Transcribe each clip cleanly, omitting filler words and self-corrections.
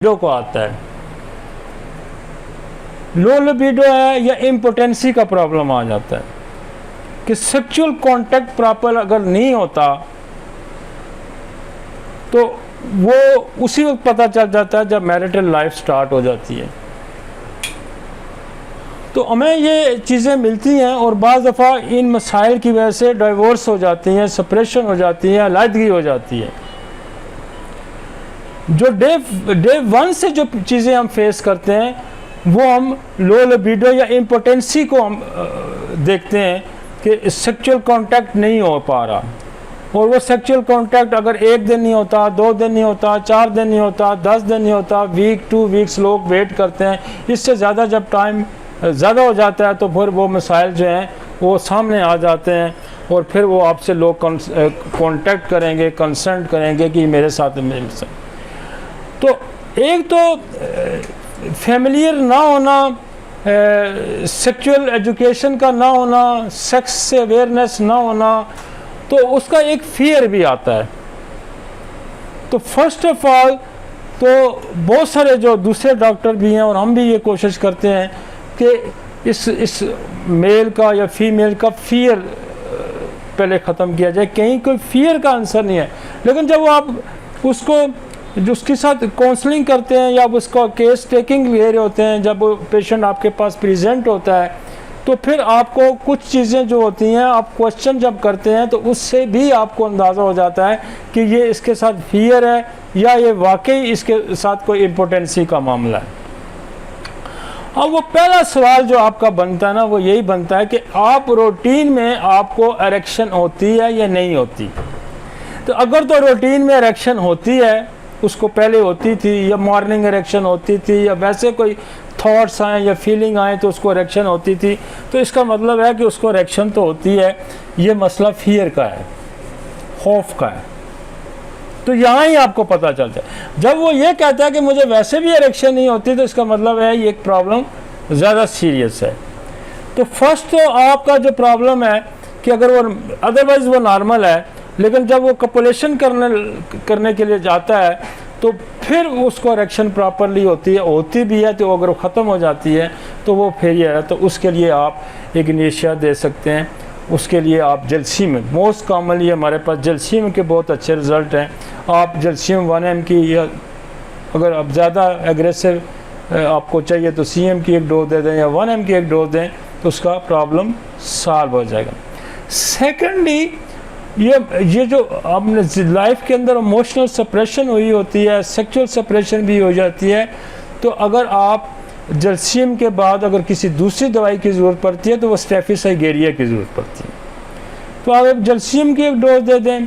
Libido को आता है। लो लिबिडो है या इम्पोटेंसी का प्रॉब्लम आ जाता है कि सेक्सुअल कांटेक्ट प्रॉपर अगर नहीं होता तो वो उसी वक्त पता चल जाता है जब मैरिटल लाइफ स्टार्ट हो जाती है। तो हमें ये चीज़ें मिलती हैं और बाज़ दफ़ा इन मसाइल की वजह से डाइवोर्स हो जाती हैं, सेपरेशन हो जाती है, अलहदगी हो जाती है। जो डे वन से जो चीज़ें हम फेस करते हैं वो हम लो लिबिडो या इम्पोटेंसी को हम देखते हैं कि सेक्सुअल कांटेक्ट नहीं हो पा रहा, और वो सेक्सुअल कांटेक्ट अगर 1 दिन नहीं होता, 2 दिन नहीं होता, 4 दिन नहीं होता, 10 दिन नहीं होता, वीक 2 वीक्स लोग वेट करते हैं। इससे ज़्यादा जब टाइम ज़्यादा हो जाता है तो फिर वो मसाइल जो हैं वो सामने आ जाते हैं और फिर वो आपसे लोग कांटेक्ट करेंगे, कंसल्ट करेंगे कि मेरे साथ मिल सकते। तो एक तो फैमिलियर ना होना, सेक्सुअल एजुकेशन का ना होना, सेक्स से अवेयरनेस ना होना, तो उसका एक फियर भी आता है। तो फर्स्ट ऑफ ऑल तो बहुत सारे जो दूसरे डॉक्टर भी हैं और हम भी ये कोशिश करते हैं कि इस मेल का या फीमेल का फियर पहले ख़त्म किया जाए। कहीं कोई फियर का आंसर नहीं है, लेकिन जब आप उसको जो उसके साथ काउंसलिंग करते हैं या उसका केस टेकिंग ले रहे होते हैं, जब पेशेंट आपके पास प्रेजेंट होता है तो फिर आपको कुछ चीज़ें जो होती हैं आप क्वेश्चन जब करते हैं तो उससे भी आपको अंदाज़ा हो जाता है कि ये इसके साथ फियर है या ये वाकई इसके साथ कोई इम्पोटेंसी का मामला है। अब वो पहला सवाल जो आपका बनता है ना वो यही बनता है कि आप रूटीन में आपको एरेक्शन होती है या नहीं होती। तो अगर तो रूटीन में एरेक्शन होती है, उसको पहले होती थी, या मॉर्निंग एरेक्शन होती थी, या वैसे कोई थॉट्स आए या फीलिंग आए तो उसको एरेक्शन होती थी, तो इसका मतलब है कि उसको एरेक्शन तो होती है। ये मसला फियर का है, खौफ का है। तो यहाँ ही आपको पता चलता है। जब वो ये कहता है कि मुझे वैसे भी एरेक्शन नहीं होती तो इसका मतलब है ये एक प्रॉब्लम ज़्यादा सीरियस है। तो फर्स्ट तो आपका जो प्रॉब्लम है कि अगर वो अदरवाइज़ वो नॉर्मल है, लेकिन जब वो कपुलेशन करने के लिए जाता है तो फिर उसको एरेक्शन प्रॉपरली होती भी है, तो अगर वो ख़त्म हो जाती है तो वो फेलियर है। तो उसके लिए आप इग्नेशिया दे सकते हैं। उसके लिए आप जलसीम, मोस्ट कॉमनली हमारे पास जलसीम के बहुत अच्छे रिज़ल्ट हैं। आप जलसीम 1 mg की, या अगर आप ज़्यादा एग्रेसिव आपको चाहिए तो CM की एक डोज दे दें या 1 mg की एक डोज दें, तो उसका प्रॉब्लम सॉल्व हो जाएगा। सेकेंडली ये जो आपने लाइफ के अंदर इमोशनल सप्रेशन हुई होती है, सेक्सुअल सप्रेशन भी हो जाती है, तो अगर आप जलसीम के बाद अगर किसी दूसरी दवाई की ज़रूरत पड़ती है तो वो स्टेफिसाइगेरिया की ज़रूरत पड़ती है। तो आप जलसीम की एक डोज दे दें,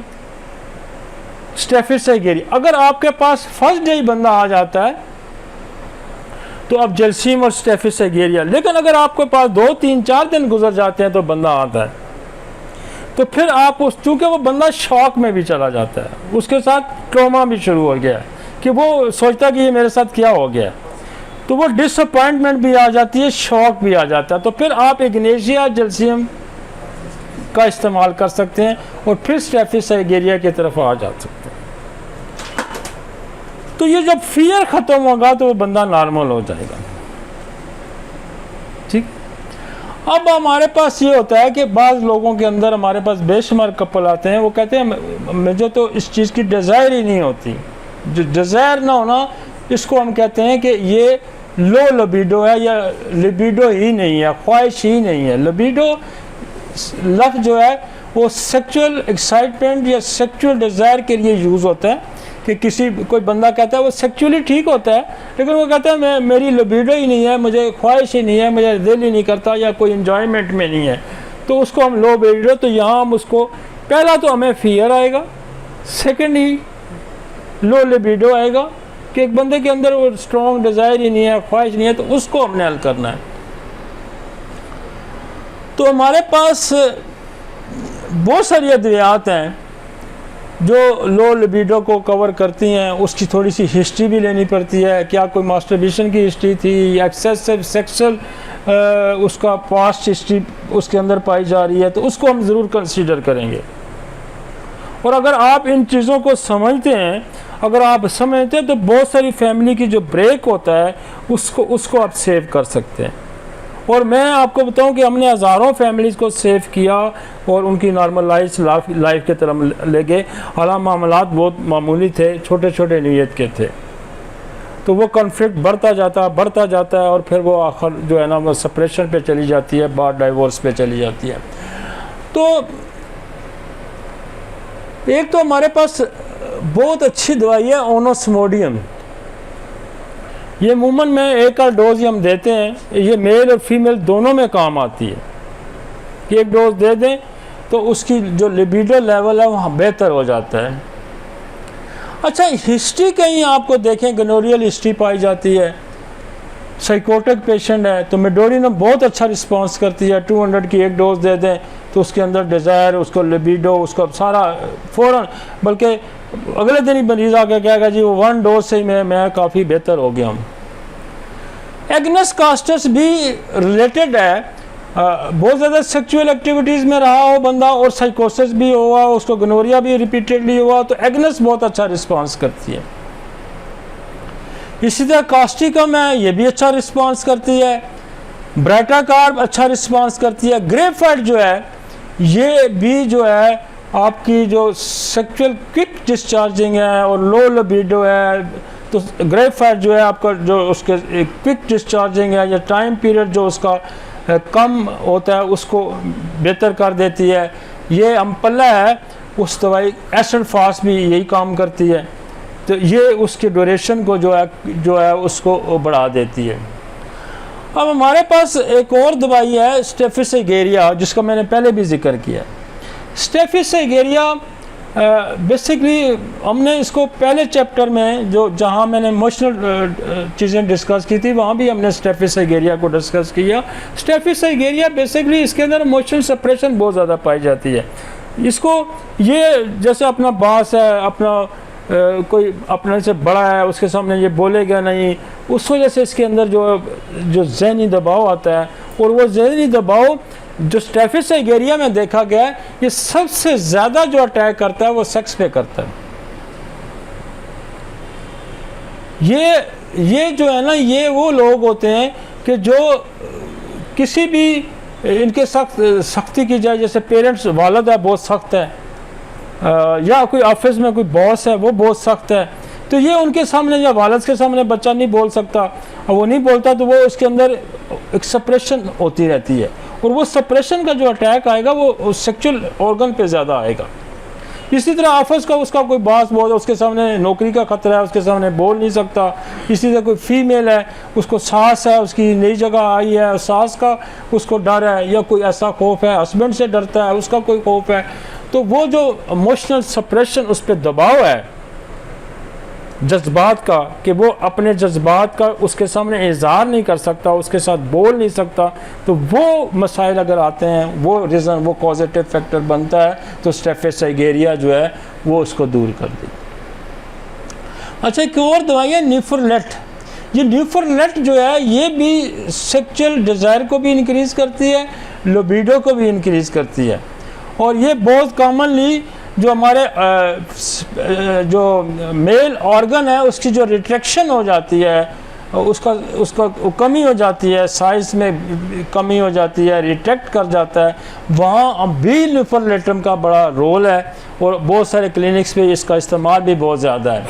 स्टेफिसाइगेरिया। अगर आपके पास फर्स्ट डे ही बंदा आ जाता है तो आप जलसीम और स्टेफिसाइगेरिया, लेकिन अगर आपके पास 2, 3, 4 दिन गुजर जाते हैं तो बंदा आता है, तो फिर आप चूँकि वो बंदा शॉक में भी चला जाता है, उसके साथ ट्रॉमा भी शुरू हो गया है कि वो सोचता कि ये मेरे साथ क्या हो गया, तो वो डिसअपॉइंटमेंट भी आ जाती है, शॉक भी आ जाता है। तो फिर आप इग्नेशिया जलसीम का इस्तेमाल कर सकते हैं और फिर स्टेफिसाइगेरिया की तरफ आ जा सकते हैं। तो ये जब फियर ख़त्म होगा तो वो बंदा नॉर्मल हो जाएगा। ठीक। अब हमारे पास ये होता है कि बाज़ लोगों के अंदर, हमारे पास बेशुमार कपल आते हैं, वो कहते हैं मुझे तो इस चीज़ की डिज़ायर ही नहीं होती। जो डिज़ायर ना होना, इसको हम कहते हैं कि ये लो लिबिडो है या लिबिडो ही नहीं है, ख्वाहिश ही नहीं है। लिबिडो लफ्ज़ जो है वो सेक्सुअल एक्साइटमेंट या सेक्सुअल डिज़ायर के लिए यूज़ होता है कि कोई बंदा कहता है वो सेक्सुअली ठीक होता है, लेकिन वो कहता है मेरी लिबिडो ही नहीं है, मुझे ख्वाहिश ही नहीं है, मुझे दिल ही नहीं करता, या कोई इन्जॉयमेंट में नहीं है, तो उसको हम लो लिबिडो। तो यहाँ हम उसको, पहला तो हमें फियर आएगा, सेकेंड ही लो लिबिडो आएगा कि एक बंदे के अंदर वो स्ट्रॉन्ग डिज़ायर ही नहीं है, ख्वाहिश नहीं है, तो उसको हमने हल करना है। तो हमारे पास बहुत सारी अद्वियात हैं जो लो लिबिडो को कवर करती हैं। उसकी थोड़ी सी हिस्ट्री भी लेनी पड़ती है, क्या कोई मास्टरबेशन की हिस्ट्री थी, एक्सेसिव सेक्सुअल उसका पास्ट हिस्ट्री उसके अंदर पाई जा रही है, तो उसको हम ज़रूर कंसीडर करेंगे। और अगर आप इन चीज़ों को समझते हैं, अगर आप समझते हैं तो बहुत सारी फैमिली की जो ब्रेक होता है उसको आप सेव कर सकते हैं। और मैं आपको बताऊं कि हमने हज़ारों फैमिलीज़ को सेव किया और उनकी नॉर्मलाइज लाइफ की तरफ ले गए। हालांकि मामलात बहुत मामूली थे, छोटे छोटे नीयत के थे, तो वो कॉन्फ्लिक्ट बढ़ता जाता है और फिर वो आखिर जो है ना वो सेपरेशन पे चली जाती है, बाद डाइवोर्स पे चली जाती है। तो एक तो हमारे पास बहुत अच्छी दवाई है ओनोस्मोडियम। ये मूमन में एक और डोज ही हम देते हैं, ये मेल और फीमेल दोनों में काम आती है कि एक डोज दे दें तो उसकी जो लिबिडो लेवल है वो बेहतर हो जाता है। अच्छा, हिस्ट्री कहीं आपको देखें गोनोरियल हिस्ट्री पाई जाती है, साइकोटिक पेशेंट है तो मेडोरिनम बहुत अच्छा रिस्पांस करती है। 200 की एक डोज दे दें तो उसके अंदर डिज़ायर, उसको लिबिडो, उसको सारा फ़ौरन, बल्कि अगले दिन ही मरीज़ आके कहेगा जी वो 1 डोज से ही मैं काफ़ी बेहतर हो गया हूँ। एग्नेस कास्टस भी रिलेटेड है, बहुत ज़्यादा सेक्सुअल एक्टिविटीज़ में रहा हो बंदा और साइकोसिस भी हुआ, उसको गोनोरिया भी रिपीटेडली हुआ, तो एग्नेस बहुत अच्छा रिस्पांस करती है। इसी तरह कास्टिकम है, ये भी अच्छा रिस्पांस करती है। ब्राटाकार्ब अच्छा रिस्पांस करती है। ग्रेपफ्रूट जो है ये भी जो है आपकी जो सेक्सुअल क्विक डिस्चार्जिंग है और लो लिबिडो है, तो ग्रेपफ्रूट जो है आपका जो उसके क्विक डिस्चार्जिंग है या टाइम पीरियड जो उसका कम होता है उसको बेहतर कर देती है। ये अम्पल्ला है, उस दवाई एसिड फास्ट भी यही काम करती है, तो ये उसके ड्यूरेशन को जो है उसको बढ़ा देती है। अब हमारे पास एक और दवाई है स्टेफिस एगेरिया, जिसका मैंने पहले भी जिक्र किया। स्टेफिस एगेरिया बेसिकली हमने इसको पहले चैप्टर में जहाँ मैंने इमोशनल चीज़ें डिस्कस की थी वहाँ भी हमने स्टेफिस एगेरिया को डिस्कस किया। स्टेफिस एगेरिया बेसिकली इसके अंदर इमोशनल सप्रेशन बहुत ज़्यादा पाई जाती है। इसको ये जैसे अपना बास है, अपना कोई अपने से बड़ा है, उसके सामने ये बोलेगा नहीं, उस वजह से इसके अंदर जो ज़हनी दबाव आता है, और वो ज़हनी दबाव जो स्टेफिस एगेरिया में देखा गया है, ये सबसे ज़्यादा जो अटैक करता है वो सेक्स पे करता है। ये जो है ना, ये वो लोग होते हैं कि जो किसी भी इनके सख्ती की जाए, जैसे पेरेंट्स, वालिद है बहुत सख्त है, या कोई ऑफिस में कोई बॉस है वो बहुत सख्त है, तो ये उनके सामने या वालिद के सामने बच्चा नहीं बोल सकता, और वो नहीं बोलता तो वो उसके अंदर एक सप्रेशन होती रहती है, और वो सप्रेशन का जो अटैक आएगा वो सेक्सुअल ऑर्गन पे ज़्यादा आएगा। इसी तरह ऑफिस का उसका कोई बॉस बहुत है, उसके सामने नौकरी का खतरा है, उसके सामने बोल नहीं सकता। इसी तरह कोई फीमेल है, उसको सास है, उसकी नई जगह आई है, सास का उसको डर है, या कोई ऐसा खौफ है, हस्बैंड से डरता है, उसका कोई खौफ है, तो वो जो इमोशनल सप्रेशन, उस पर दबाव है जज्बात का, कि वो अपने जज्बात का उसके सामने इजहार नहीं कर सकता, उसके साथ बोल नहीं सकता, तो वो मसाइल अगर आते हैं, वो रीज़न, वो पॉजिटिव फैक्टर बनता है, तो स्टेफिस एगेरिया जो है वो उसको दूर कर दी। अच्छा, एक और दवाई है न्यूफरलेट। ये न्यूफरलेट जो है ये भी सेक्सुअल डिज़ायर को भी इंक्रीज़ करती है, लिबिडो को भी इंक्रीज़ करती है, और ये बहुत कॉमनली जो हमारे जो मेल ऑर्गन है उसकी जो रिट्रैक्शन हो जाती है, उसका कमी हो जाती है, साइज़ में कमी हो जाती है, रिट्रैक्ट कर जाता है, वहाँ भी न्यूफरलेटम का बड़ा रोल है, और बहुत सारे क्लिनिक्स पे इसका इस्तेमाल भी बहुत ज़्यादा है।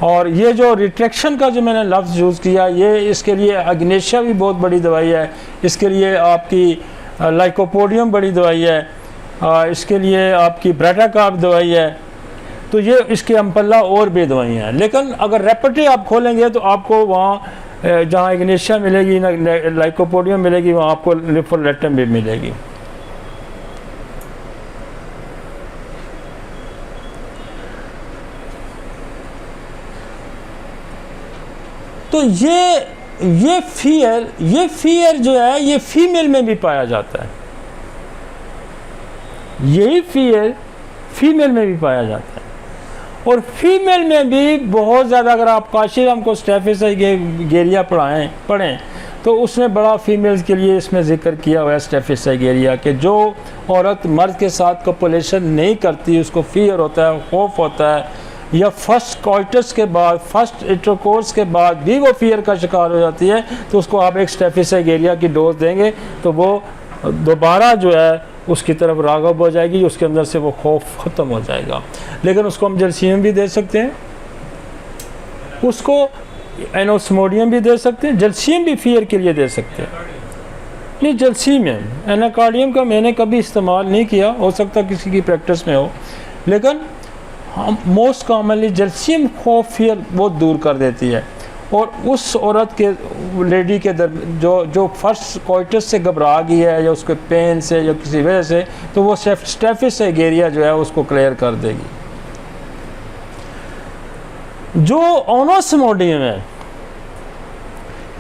और ये जो रिट्रैक्शन का जो मैंने लफ्ज़ यूज़ किया, ये इसके लिए अग्नेशिया भी बहुत बड़ी दवाई है, इसके लिए आपकी लाइकोपोडियम बड़ी दवाई है, इसके लिए आपकी ब्राटाकार्ब दवाई है, तो ये इसके अम्पल्ला और भी दवाइयाँ हैं। लेकिन अगर रेपर्टरी आप खोलेंगे तो आपको वहाँ जहाँ इग्नेशिया मिलेगी, लाइकोपोडियम मिलेगी, वहाँ आपको न्यूफरलेटम भी मिलेगी। तो ये फियर जो है ये फीमेल में भी पाया जाता है, यही फियर फीमेल में भी पाया जाता है, और फीमेल में भी बहुत ज़्यादा। अगर आप काशीराम को स्टेफिस एगेरिया पढ़ें तो उसने बड़ा फीमेल्स के लिए इसमें जिक्र किया हुआ है स्टेफिस एगेरिया के, जो औरत मर्द के साथ कोपुलेशन नहीं करती, उसको फियर होता है, खौफ होता है, या फर्स्ट कॉइटस के बाद, फर्स्ट इंटरकोर्स के बाद भी वो फियर का शिकार हो जाती है, तो उसको आप एक स्टेफिसाइगेरिया की डोज देंगे तो वो दोबारा जो है उसकी तरफ राग़ब हो जाएगी, उसके अंदर से वो खौफ ख़त्म हो जाएगा। लेकिन उसको हम जलसीम भी दे सकते हैं, उसको एनोस्मोडियम भी दे सकते हैं, जलसीम भी फियर के लिए दे सकते हैं। नहीं, जलसीम है, एनाकार्डियम का मैंने कभी इस्तेमाल नहीं किया, हो सकता किसी की प्रैक्टिस में हो, लेकिन हम मोस्ट कॉमनली जलसीम खौफ फियर बहुत दूर कर देती है। और उस औरत के लेडी के जो फर्स्ट कॉइटस से घबरा गई है या उसके पेन से या किसी वजह से, तो वो स्टेफिसाइगेरिया जो है उसको क्लियर कर देगी। जो ओनोस्मोडियम है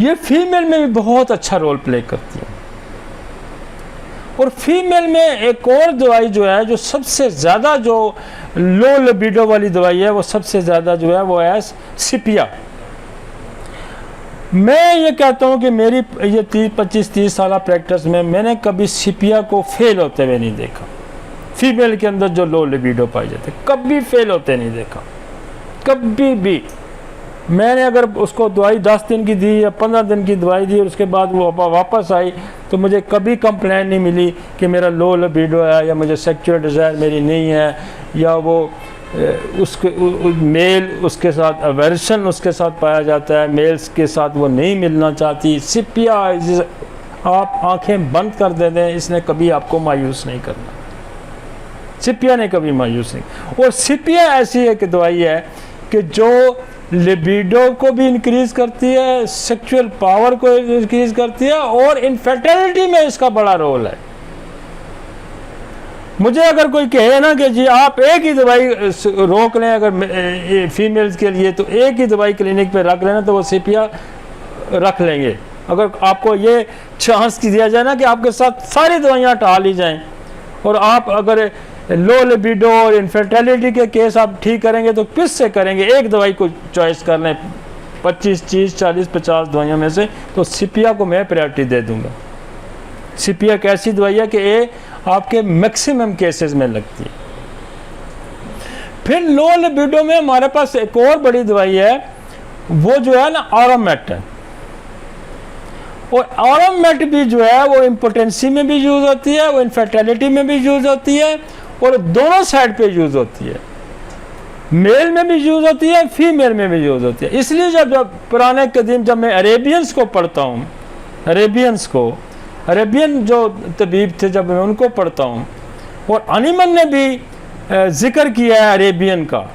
ये फीमेल में भी बहुत अच्छा रोल प्ले करती है। और फीमेल में एक और दवाई जो है, जो सबसे ज़्यादा जो लो लिबिडो वाली दवाई है, वो सबसे ज़्यादा जो है वो है सिपिया। मैं ये कहता हूँ कि मेरी ये 25-30 साल प्रैक्टिस में मैंने कभी सिपिया को फेल होते हुए नहीं देखा। फीमेल के अंदर जो लो लिबिडो पाई जाती है कभी फेल होते नहीं देखा, कभी भी। मैंने अगर उसको दवाई 10 दिन की दी या 15 दिन की दवाई दी और उसके बाद वो वापस आई, तो मुझे कभी कंप्लेंट नहीं मिली कि मेरा लो लिबिडो है या मुझे सेक्सुअल डिज़ायर मेरी नहीं है, या वो उसके मेल उसके साथ अवर्शन उसके साथ पाया जाता है, मेल्स के साथ वो नहीं मिलना चाहती। सिपिया आप आंखें बंद कर दे दें, इसने कभी आपको मायूस नहीं करना, सिपिया ने कभी मायूस नहीं। और सिपिया ऐसी एक दवाई है कि जो लिबिडो को भी इंक्रीज करती है, सेक्सुअल पावर को इंक्रीज करती है, और इनफर्टिलिटी में इसका बड़ा रोल है। मुझे अगर कोई कहे ना कि जी आप एक ही दवाई रोक लें अगर फीमेल्स के लिए, तो एक ही दवाई क्लिनिक पे रख लेना, तो वो सिपिया रख लेंगे। अगर आपको ये चांस दिया जाए ना कि आपके साथ सारी दवाइयाँ हटा ली जाएं, और आप अगर लो लिबिडो और इनफर्टिलिटी के केस आप ठीक करेंगे, तो किस से करेंगे? एक दवाई को चॉइस कर लें 25, 30, 40, 50 दवाइयों में से, तो सिपिया को मैं प्रायोरिटी दे दूंगा। सिपिया एक ऐसी दवाई है कि ये आपके मैक्सिमम केसेस में लगती है। फिर लो लिबिडो में हमारे पास एक और बड़ी दवाई है, वो जो है ना ऑरोमेट है। और ऑरोमेट भी जो है वो इम्पोटेंसी में भी यूज़ होती है, वो इनफर्टिलिटी में भी यूज़ होती है, और दोनों साइड पे यूज़ होती है। मेल में भी यूज़ होती है, फीमेल में भी यूज़ होती है। इसलिए जब पुराने कदीम जब मैं अरेबियंस को पढ़ता हूँ, अरेबियन जो तबीब थे, जब मैं उनको पढ़ता हूँ, और अनिमन ने भी जिक्र किया है अरेबियन का।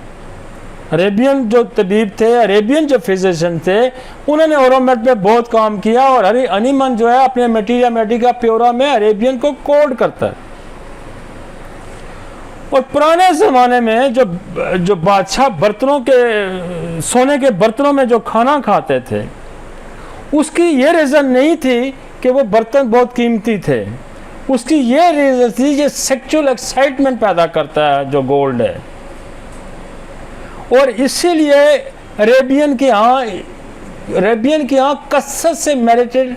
अरेबियन जो तबीब थे, अरेबियन जो फिजिशियन थे, उन्होंने ऑरोमेट पे बहुत काम किया। और अनिमन जो है अपने मटीरिया मेडिका प्योरा में अरेबियन को कोड करता है। और पुराने ज़माने में जो बादशाह बर्तनों के, सोने के बर्तनों में जो खाना खाते थे, उसकी ये रीज़न नहीं थी कि वो बर्तन बहुत कीमती थे, उसकी ये रीज़न थी ये सेक्सुअल एक्साइटमेंट पैदा करता है जो गोल्ड है। और इसीलिए अरेबियन के यहाँ कसरत से मैरिटेड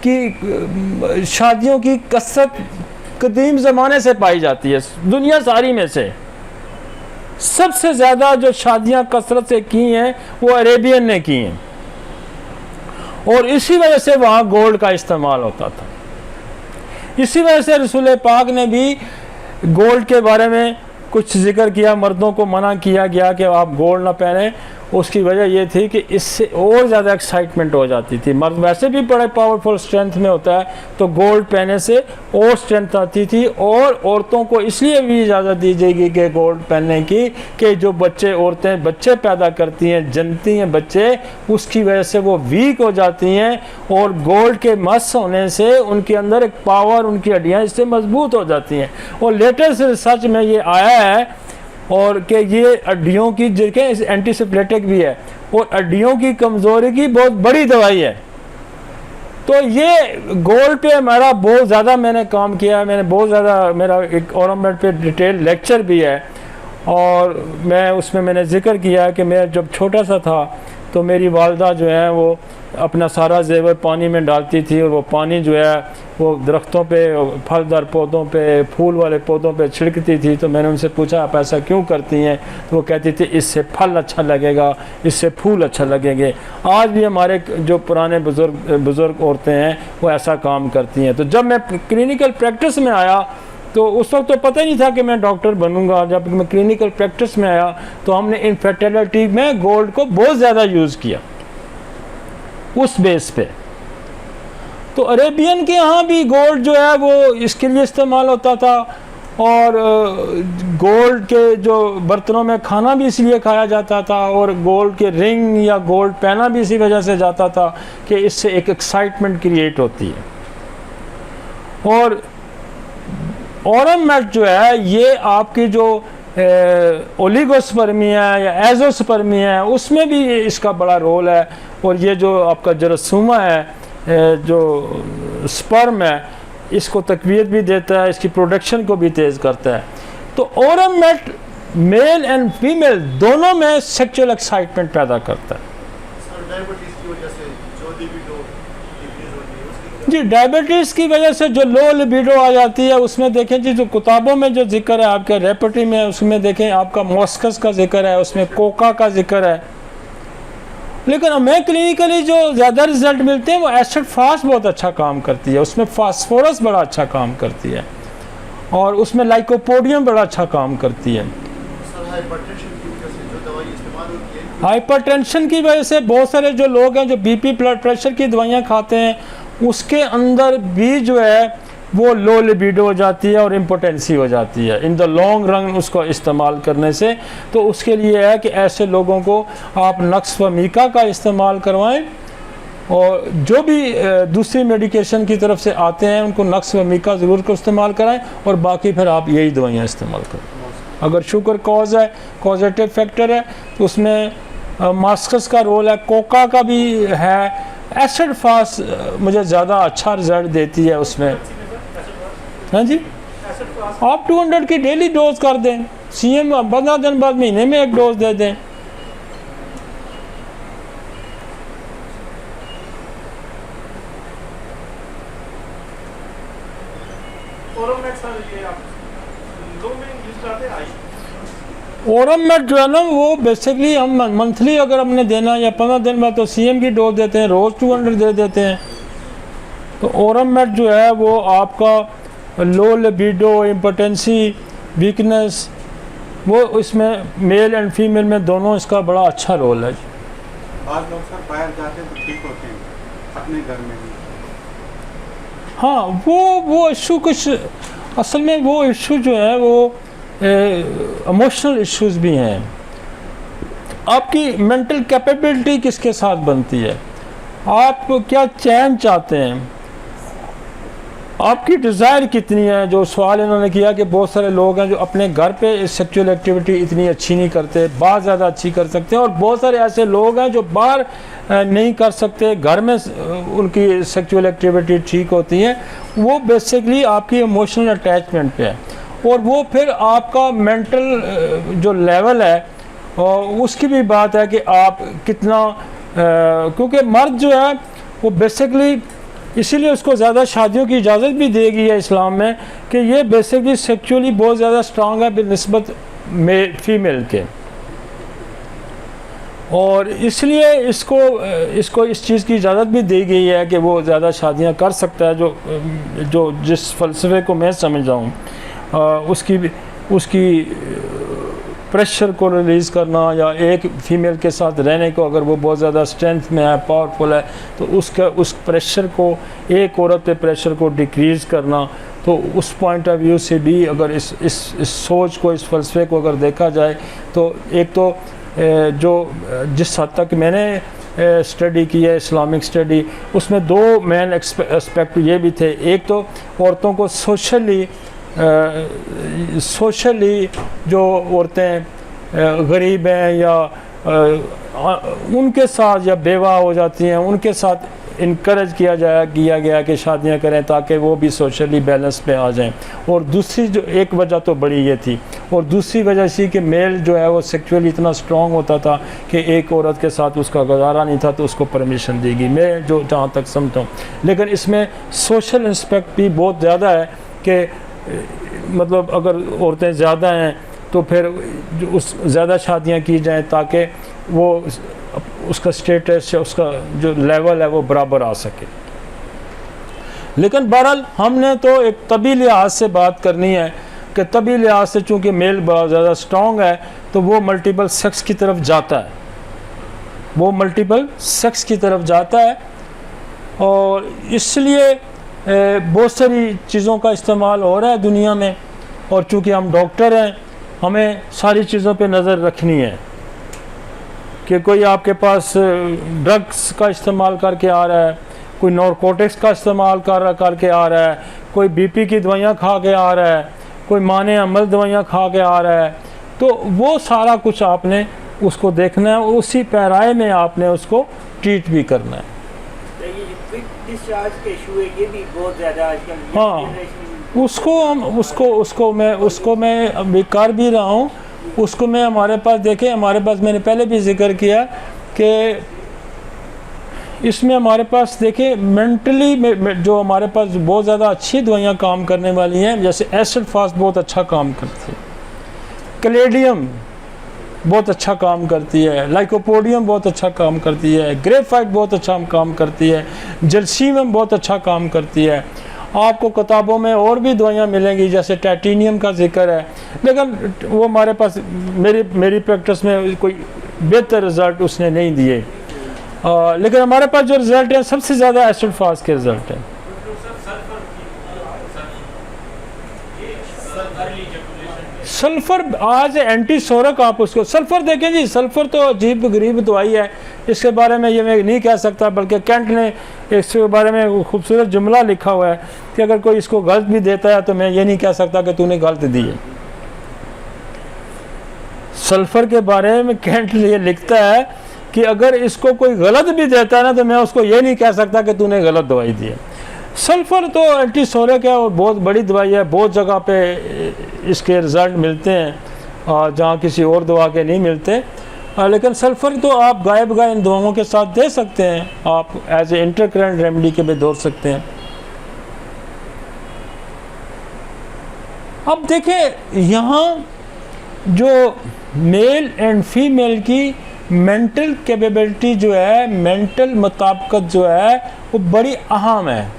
की शादियों की कसरत कदीम ज़माने से पाई जाती है। दुनिया सारी में से सबसे ज़्यादा जो शादियाँ कसरत से की हैं वो अरेबियन ने की हैं, और इसी वजह से वहाँ गोल्ड का इस्तेमाल होता था। इसी वजह से रसूल पाक ने भी गोल्ड के बारे में कुछ जिक्र किया, मर्दों को मना किया गया कि आप गोल्ड ना पहने। उसकी वजह यह थी कि इससे और ज़्यादा एक्साइटमेंट हो जाती थी। मर्द वैसे भी बड़े पावरफुल स्ट्रेंथ में होता है, तो गोल्ड पहनने से और स्ट्रेंथ आती थी। और औरतों को इसलिए भी इजाज़त दी जाएगी कि गोल्ड पहनने की, कि जो औरतें बच्चे पैदा करती हैं, जनती हैं बच्चे, उसकी वजह से वो वीक हो जाती हैं, और गोल्ड के मस होने से उनके अंदर एक पावर, उनकी हड्डियाँ इससे मजबूत हो जाती हैं। और लेटेस्ट रिसर्च में ये आया है और कि ये हड्डियों की जगह एंटीसिप्लेटिक भी है, और हड्डियों की कमज़ोरी की बहुत बड़ी दवाई है। तो ये गोल्ड पे हमारा बहुत ज़्यादा मैंने काम किया है। मैंने बहुत ज़्यादा, मेरा एक ऑरोमेट पे डिटेल लेक्चर भी है, और मैं उसमें मैंने जिक्र किया कि मैं जब छोटा सा था तो मेरी वालदा जो है वो अपना सारा जेवर पानी में डालती थी और वो पानी जो है वो दरख्तों पे, फलदार पौधों पे, फूल वाले पौधों पे छिड़कती थी। तो मैंने उनसे पूछा आप ऐसा क्यों करती हैं? तो वो कहती थी इससे फल अच्छा लगेगा, इससे फूल अच्छा लगेंगे। आज भी हमारे जो पुराने बुज़ुर्ग औरतें हैं वो ऐसा काम करती हैं। तो जब मैं क्लिनिकल प्रैक्टिस में आया तो उस वक्त तो पता ही नहीं था कि मैं डॉक्टर बनूंगा। जब मैं क्लिनिकल प्रैक्टिस में आया तो हमने इनफर्टिलिटी में गोल्ड को बहुत ज़्यादा यूज़ किया उस बेस पे। तो अरेबियन के यहाँ भी गोल्ड जो है वो इसके लिए इस्तेमाल होता था, और गोल्ड के जो बर्तनों में खाना भी इसलिए खाया जाता था, और गोल्ड के रिंग या गोल्ड पहना भी इसी वजह से जाता था कि इससे एक एक्साइटमेंट क्रिएट होती है। और ओरम मेट जो है ये आपकी जो ओलिगोस्पर्मी है या एजोस्पर्मी है उसमें भी इसका बड़ा रोल है। और ये जो आपका जरासूमा है जो स्पर्म है इसको तकवीत भी देता है, इसकी प्रोडक्शन को भी तेज़ करता है। तो ओरम मेट मेल एंड फीमेल दोनों में सेक्सुअल एक्साइटमेंट पैदा करता है। जी, डायबिटीज़ की वजह से जो लो लिबिडो आ जाती है उसमें देखें जी, जो किताबों में जो जिक्र है आपके रेपर्टरी में, उसमें देखें आपका मॉस्कस का जिक्र है, उसमें कोका का जिक्र है। लेकिन हमें क्लिनिकली जो ज़्यादा रिजल्ट मिलते हैं वो एसिड फास्ट बहुत अच्छा काम करती है, उसमें फास्फोरस बड़ा अच्छा काम करती है, और उसमें लाइकोपोडियम बड़ा अच्छा काम करती है। हाइपरटेंशन की वजह से बहुत सारे जो लोग हैं जो बीपी ब्लड प्रेशर की दवाइयाँ खाते हैं उसके अंदर भी जो है वो लो लिबिडो हो जाती है और इम्पोटेंसी हो जाती है इन द लॉन्ग रन उसको इस्तेमाल करने से। तो उसके लिए है कि ऐसे लोगों को आप नक्स व मीका का इस्तेमाल करवाएं, और जो भी दूसरी मेडिकेशन की तरफ से आते हैं उनको नक्स व मीका ज़रूर को इस्तेमाल कराएं, और बाकी फिर आप यही दवाइयाँ इस्तेमाल करें। अगर शुगर कॉज है, कॉजेटिव फैक्टर है, तो उसमें मास्कस का रोल है, कोका का भी है। एसिड फास्ट मुझे ज़्यादा अच्छा रिजल्ट देती है उसमें। हाँ जी, आप 200 की डेली डोज कर दें, सीएम 15 दिन बाद महीने में एक डोज दे दें। ओरम मेट जो है ना वो बेसिकली हम मंथली अगर हमने देना या 15 दिन बाद तो सीएम की डोज देते हैं, रोज़ 200 दे देते हैं। तो ओरम मेट जो है वो आपका लो लिबिडो, इम्पोटेंसी, वीकनेस, वो इसमें मेल एंड फीमेल में दोनों इसका बड़ा अच्छा रोल है। आज लोग सर बाहर जाते हैं तो ठीक होते हैं, अपने घर में भी। हाँ, वो इशू कुछ असल में वो इशू जो है वो इमोशनल इश्यूज भी हैं। आपकी मेंटल कैपेबिलिटी किसके साथ बनती है, आप क्या चैन चाहते हैं, आपकी डिज़ायर कितनी है। जो सवाल इन्होंने किया कि बहुत सारे लोग हैं जो अपने घर पे सेक्सुअल एक्टिविटी इतनी अच्छी नहीं करते, बाहर ज़्यादा अच्छी कर सकते हैं, और बहुत सारे ऐसे लोग हैं जो बाहर नहीं कर सकते, घर में उनकी सेक्सुअल एक्टिविटी ठीक होती है। वो बेसिकली आपकी इमोशनल अटैचमेंट पे है, और वो फिर आपका मेंटल जो लेवल है और उसकी भी बात है कि आप कितना क्योंकि मर्द जो है वो बेसिकली इसीलिए उसको ज़्यादा शादियों की इजाज़त भी देगी है इस्लाम में कि ये बेसिकली सेक्सुअली बहुत ज़्यादा स्ट्रांग है बिनिस्बत फीमेल के, और इसलिए इसको इस चीज़ की इजाज़त भी दी गई है कि वो ज़्यादा शादियां कर सकता है। जो जिस फ़लसफ़े को मैं समझ रहा हूँ उसकी प्रेशर को रिलीज़ करना या एक फ़ीमेल के साथ रहने को, अगर वो बहुत ज़्यादा स्ट्रेंथ में है, पावरफुल है, तो उस प्रेशर को, एक औरत पे प्रेशर को डिक्रीज़ करना, तो उस पॉइंट ऑफ व्यू से भी अगर इस सोच को, इस फ़लसफ़े को अगर देखा जाए तो एक तो जो जिस हद तक मैंने स्टडी की है, इस्लामिक स्टडी, उसमें दो मेन एस्पेक्ट ये भी थे। एक तो औरतों को सोशली जो औरतें गरीब हैं या उनके साथ या बेवा हो जाती हैं, उनके साथ इनकरेज किया गया कि शादियां करें ताकि वो भी सोशली बैलेंस पे आ जाएं। और दूसरी जो एक वजह तो बड़ी ये थी, और दूसरी वजह सी कि मेल जो है वो सेक्सुअली इतना स्ट्रॉन्ग होता था कि एक औरत के साथ उसका गुजारा नहीं था तो उसको परमिशन दी गई, मैं जो जहाँ तक समझता हूँ। लेकिन इसमें सोशल इंस्पेक्ट भी बहुत ज़्यादा है कि मतलब अगर औरतें ज़्यादा हैं तो फिर उस ज़्यादा शादियाँ की जाएँ ताकि वो उसका स्टेटस या उसका जो लेवल है वो बराबर आ सके। लेकिन बहरहाल हमने तो एक तभी लिहाज से बात करनी है कि तभी लिहाज से चूँकि मेल बहुत ज़्यादा स्ट्रॉन्ग है तो वो मल्टीपल सेक्स की तरफ जाता है, वो मल्टीपल सेक्स की तरफ जाता है। और इसलिए बहुत सारी चीज़ों का इस्तेमाल हो रहा है दुनिया में, और चूँकि हम डॉक्टर हैं हमें सारी चीज़ों पे नज़र रखनी है कि कोई आपके पास ड्रग्स का इस्तेमाल करके आ रहा है, कोई नारकोटिक्स का इस्तेमाल करके आ रहा है, कोई बीपी की दवाइयाँ खा के आ रहा है, कोई माने अमल दवाइयाँ खा के आ रहा है, तो वो सारा कुछ आपने उसको देखना है, उसी पैराए में आपने उसको ट्रीट भी करना है। डिस्चार्ज के इशू है ये भी बहुत ज़्यादा आजकल। हाँ, उसको मैं अभी कर भी रहा हूँ। उसको मैं हमारे पास देखें, हमारे पास मैंने पहले भी जिक्र किया कि इसमें हमारे पास देखें मेंटली जो हमारे पास बहुत ज़्यादा अच्छी दवाइयाँ काम करने वाली हैं, जैसे एसिड फास्ट बहुत अच्छा काम करती है, कैलेडियम बहुत अच्छा काम करती है, लाइकोपोडियम बहुत अच्छा काम करती है, ग्रेफाइट बहुत अच्छा काम करती है, जलसीमम बहुत अच्छा काम करती है। आपको किताबों में और भी दवाइयाँ मिलेंगी जैसे टाइटेनियम का जिक्र है, लेकिन वो हमारे पास मेरी प्रैक्टिस में कोई बेहतर रिज़ल्ट उसने नहीं दिए। लेकिन हमारे पास जो रिज़ल्ट है सबसे ज़्यादा एसिड फास्ट के रिज़ल्ट है। सल्फ़र आज एंटीसोरक, आप उसको सल्फ़र देखें जी, सल्फ़र तो अजीब गरीब दवाई है, इसके बारे में ये मैं नहीं कह सकता, बल्कि कैंट ने इसके बारे में खूबसूरत जुमला लिखा हुआ है कि अगर कोई इसको गलत भी देता है तो मैं ये नहीं कह सकता कि तूने गलत दी है। सल्फ़र के बारे में कैंट ये लिखता है कि अगर इसको कोई गलत भी देता है ना तो मैं उसको ये नहीं कह सकता कि तूने गलत दवाई दी है। सल्फ़र तो एंटीसोरक है और बहुत बड़ी दवाई है, बहुत जगह पे इसके रिज़ल्ट मिलते हैं जहाँ किसी और दवा के नहीं मिलते। लेकिन सल्फ़र तो आप गायब इन दवाओं के साथ दे सकते हैं, आप एज ए इंटरकरेंट रेमेडी के भी दौड़ सकते हैं। अब देखें यहाँ जो मेल एंड फीमेल की मेंटल कैपेबिलिटी जो है, मेंटल मुताबिकत जो है वो बड़ी अहम है।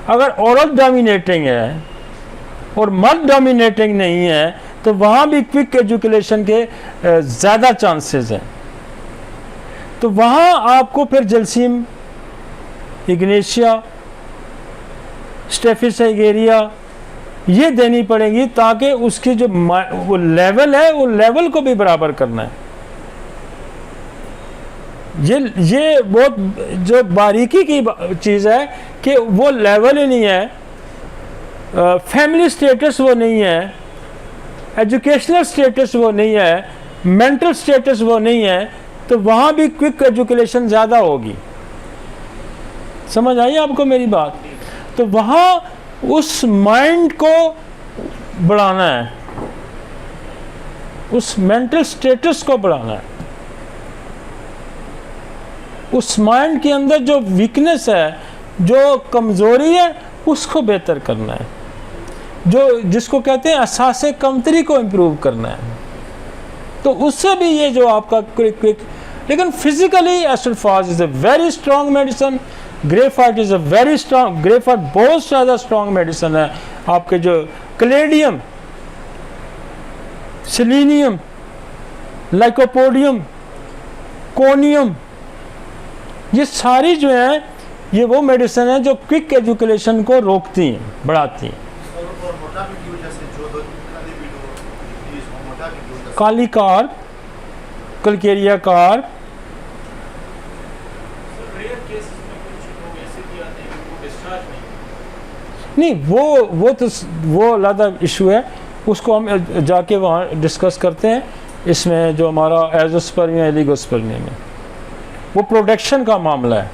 अगर औरत डोमिनेटिंग है और मर्द डोमिनेटिंग नहीं है तो वहाँ भी क्विक एजुकेशन के ज़्यादा चांसेस हैं। तो वहाँ आपको फिर जलसीम, इग्नेशिया, स्टेफिस एगेरिया ये देनी पड़ेगी ताकि उसकी जो वो लेवल है वो लेवल को भी बराबर करना है। ये बहुत जो बारीकी की चीज़ है कि वो लेवल ही नहीं है, फैमिली स्टेटस वो नहीं है, एजुकेशनल स्टेटस वो नहीं है, मेंटल स्टेटस वो नहीं है, तो वहाँ भी क्विक एजुकेशन ज़्यादा होगी। समझ आई आपको मेरी बात? तो वहाँ उस माइंड को बढ़ाना है, उस मेंटल स्टेटस को बढ़ाना है, उस माइंड के अंदर जो वीकनेस है, जो कमज़ोरी है, उसको बेहतर करना है, जो जिसको कहते हैं असासे कमतरी को इम्प्रूव करना है। तो उससे भी ये जो आपका क्विक लेकिन physically acid fast is a very strong medicine, graphite is a very strong, graphite बहुत ज़्यादा स्ट्रॉन्ग मेडिसिन है। आपके जो कैलेडियम, सेलेनियम, लाइकोपोडियम, कोनियम, ये सारी जो हैं ये वो मेडिसिन है जो क्विक एजुकेशन को रोकती हैं, बढ़ाती हैं। काली कार्प, कलकेरिया कार्प, नहीं वो अलग इशू है, उसको हम जाके वहाँ डिस्कस करते हैं। इसमें जो हमारा एजोस्पर्मिया एलिगोस्पर्मिया में वो प्रोडक्शन का मामला है।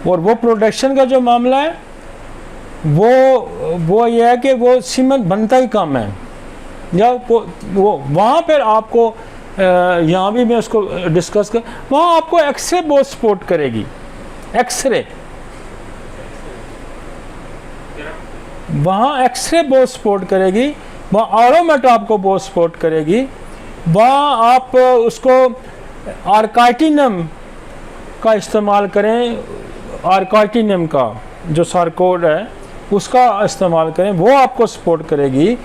और वो प्रोडक्शन का जो मामला है वो ये है कि वो सीमेंट बनता ही कम है, या वो वहाँ पर आपको यहाँ भी मैं उसको डिस्कस कर, वहाँ आपको एक्सरे बहुत सपोर्ट करेगी। एक्सरे वहाँ एक्सरे बहुत सपोर्ट करेगी, वहाँ ऑरोमेट आपको बहुत सपोर्ट करेगी, वहाँ आप उसको आर्काइटिनम का इस्तेमाल करें, आर्काइटिनम का जो सार्कोड है उसका इस्तेमाल करें, वो आपको सपोर्ट करेगी।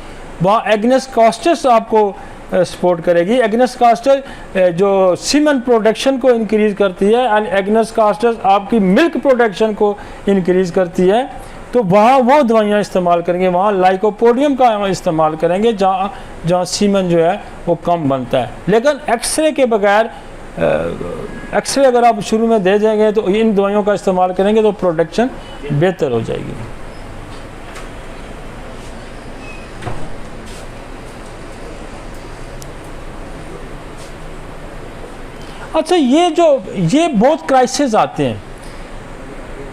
वहाँ एग्नेस कास्टस आपको सपोर्ट करेगी। एग्नेस कास्टस जो सीमेंट प्रोडक्शन को इंक्रीज़ करती है, एंड एग्नेस कास्टस आपकी मिल्क प्रोडक्शन को इंक्रीज़ करती है। तो वहाँ वो दवाइयाँ इस्तेमाल करेंगे, वहाँ लाइकोपोडियम का इस्तेमाल करेंगे जहाँ सीमेंट जो है वो कम बनता है। लेकिन एक्सरे के बगैर, एक्सरे अगर आप शुरू में दे देंगे तो इन दवाइयों का इस्तेमाल करेंगे तो प्रोडक्शन बेहतर हो जाएगी। अच्छा, ये बहुत क्राइसिस आते हैं।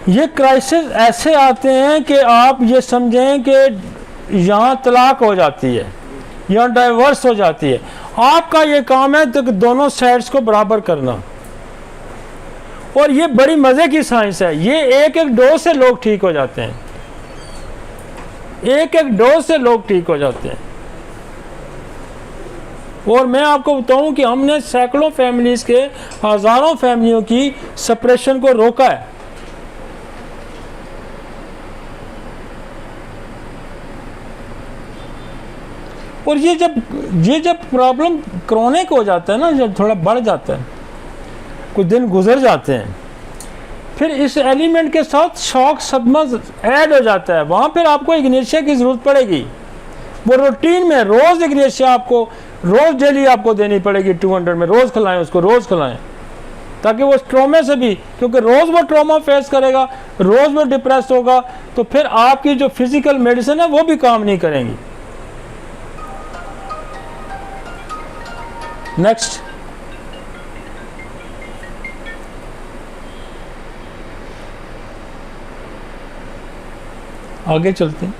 ये क्राइसिस ऐसे आते हैं कि आप ये समझें कि यहाँ तलाक हो जाती है, यहाँ डाइवर्स हो जाती है। आपका ये काम है तो दोनों साइड्स को बराबर करना, और ये बड़ी मज़े की साइंस है। ये एक डोज से लोग ठीक हो जाते हैं, एक डोज से लोग ठीक हो जाते हैं। और मैं आपको बताऊं कि हमने सैकड़ों फैमिलीज़ के, हज़ारों फैमिलियों की सेपरेशन को रोका है। और ये जब प्रॉब्लम क्रॉनिक हो जाता है ना, जब थोड़ा बढ़ जाता है, कुछ दिन गुजर जाते हैं, फिर इस एलिमेंट के साथ शॉक सदमा ऐड हो जाता है, वहाँ फिर आपको इग्नेशिया की ज़रूरत पड़ेगी। वो रूटीन में रोज़ इग्नेशिया आपको रोज़ डेली आपको देनी पड़ेगी। 200 में रोज़ खिलाएं उसको, रोज़ खिलाएं, ताकि वो ट्रॉमे से भी, क्योंकि रोज़ वो ट्रॉमा फेस करेगा, रोज़ वो डिप्रेस होगा, तो फिर आपकी जो फिज़िकल मेडिसिन है वो भी काम नहीं करेंगी। नेक्स्ट, आगे चलते हैं।